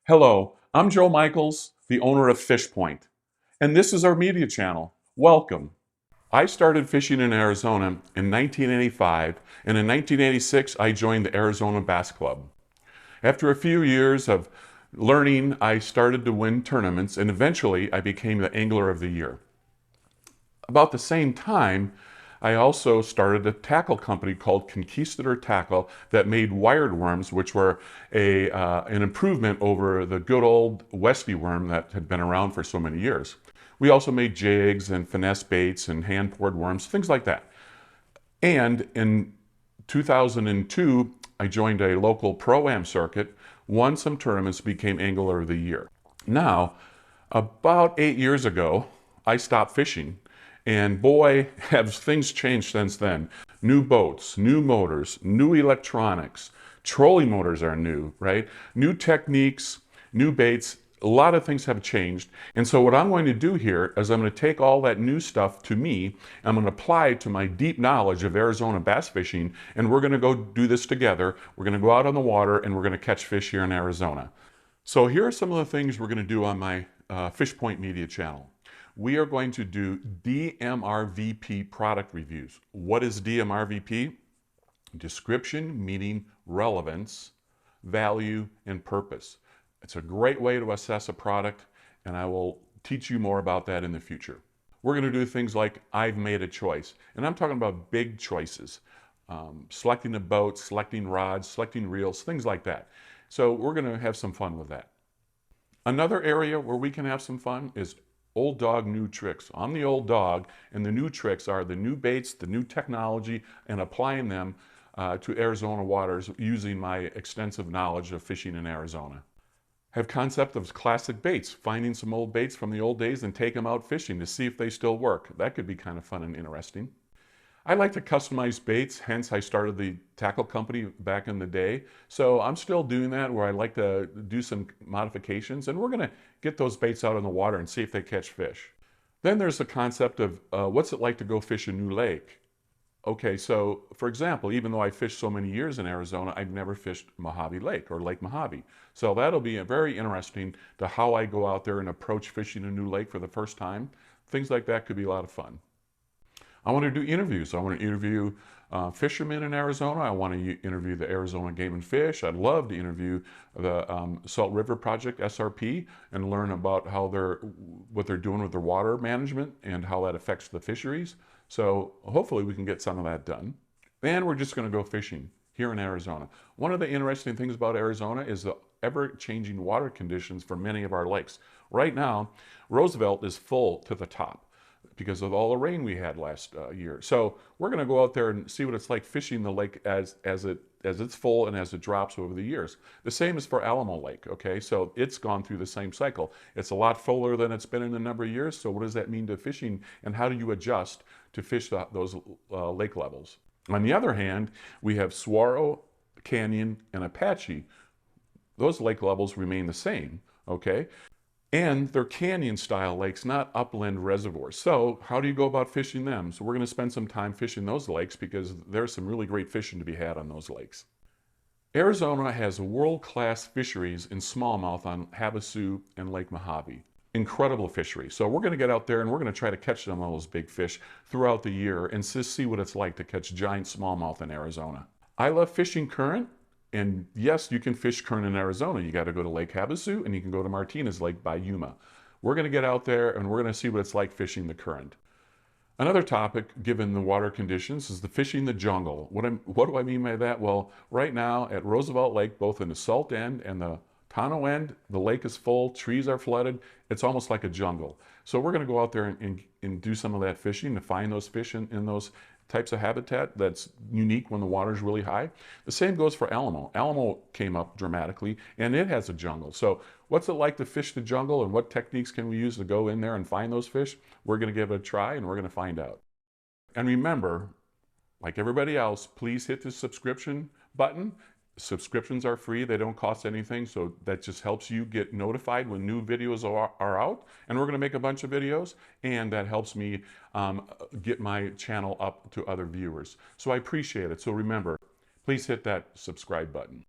Hello, I'm Joe Michaels, the owner of Fish Point, and this is our media channel. Welcome. I started fishing in Arizona in 1985, and in 1986 I joined the Arizona Bass Club. After a few years of learning, I started to win tournaments, and eventually I became the Angler of the Year. About the same time, I also started a tackle company called Conquistador Tackle that made wired worms, which were an improvement over the good old Westy worm that had been around for so many years. We also made jigs and finesse baits and hand-poured worms, things like that. And in 2002, I joined a local Pro-Am circuit, won some tournaments, became Angler of the Year. Now, about 8 years ago, I stopped fishing. And boy, have things changed since then. New boats, new motors, new electronics, trolling motors are new, right? New techniques, new baits, a lot of things have changed. And so what I'm going to do here is I'm going to take all that new stuff to me, I'm going to apply it to my deep knowledge of Arizona bass fishing, and we're going to go do this together. We're going to go out on the water and we're going to catch fish here in Arizona. So here are some of the things we're going to do on my Fish Point Media channel. We are going to do DMRVP product reviews. What is DMRVP? Description, meaning relevance, value, and purpose. It's a great way to assess a product, and I will teach you more about that in the future. We're going to do things like I've made a choice, and I'm talking about big choices. Selecting a boat, selecting rods, selecting reels, things like that. So we're going to have some fun with that. Another area where we can have some fun is old dog, new tricks. I'm the old dog, and the new tricks are the new baits, the new technology, and applying them to Arizona waters using my extensive knowledge of fishing in Arizona. Have concept of classic baits, finding some old baits from the old days and take them out fishing to see if they still work. That could be kind of fun and interesting. I like to customize baits, hence I started the tackle company back in the day. So I'm still doing that where I like to do some modifications, and we're going to get those baits out in the water and see if they catch fish. Then there's the concept of what's it like to go fish a new lake? Okay, so for example, even though I fished so many years in Arizona, I've never fished Mojave Lake or Lake Mojave. So that'll be very interesting to how I go out there and approach fishing a new lake for the first time. Things like that could be a lot of fun. I want to do interviews. I want to interview fishermen in Arizona. I want to interview the Arizona Game and Fish. I'd love to interview the Salt River Project, SRP, and learn about what they're doing with their water management and how that affects the fisheries. So hopefully we can get some of that done. And we're just going to go fishing here in Arizona. One of the interesting things about Arizona is the ever-changing water conditions for many of our lakes. Right now, Roosevelt is full to the top because of all the rain we had last year. So we're going to go out there and see what it's like fishing the lake as it's full and as it drops over the years. The same is for Alamo Lake, okay? So it's gone through the same cycle. It's a lot fuller than it's been in a number of years, so what does that mean to fishing, and how do you adjust to fish those lake levels? On the other hand, we have Saguaro, Canyon, and Apache. Those lake levels remain the same, okay? And they're canyon-style lakes, not upland reservoirs. So how do you go about fishing them? So we're going to spend some time fishing those lakes because there's some really great fishing to be had on those lakes. Arizona has world-class fisheries in smallmouth on Havasu and Lake Mojave. Incredible fishery. So we're going to get out there and we're going to try to catch some of those big fish throughout the year and just see what it's like to catch giant smallmouth in Arizona. I love fishing current. And yes, you can fish current in Arizona. You got to go to Lake Havasu and you can go to Martinez Lake by Yuma. We're going to get out there and we're going to see what it's like fishing the current. Another topic, given the water conditions, is the fishing the jungle. What do I mean by that? Well, right now at Roosevelt Lake, both in the salt end and the Tano end, the lake is full, trees are flooded. It's almost like a jungle. So we're going to go out there and do some of that fishing to find those fish in those types of habitat that's unique when the water is really high. The same goes for Alamo. Alamo came up dramatically and it has a jungle. So what's it like to fish the jungle and what techniques can we use to go in there and find those fish? We're going to give it a try and we're going to find out. And remember, like everybody else, please hit the subscription button. Subscriptions are free, they don't cost anything, so that just helps you get notified when new videos are out. And we're going to make a bunch of videos, and that helps me get my channel up to other viewers. So I appreciate it. So remember, please hit that subscribe button.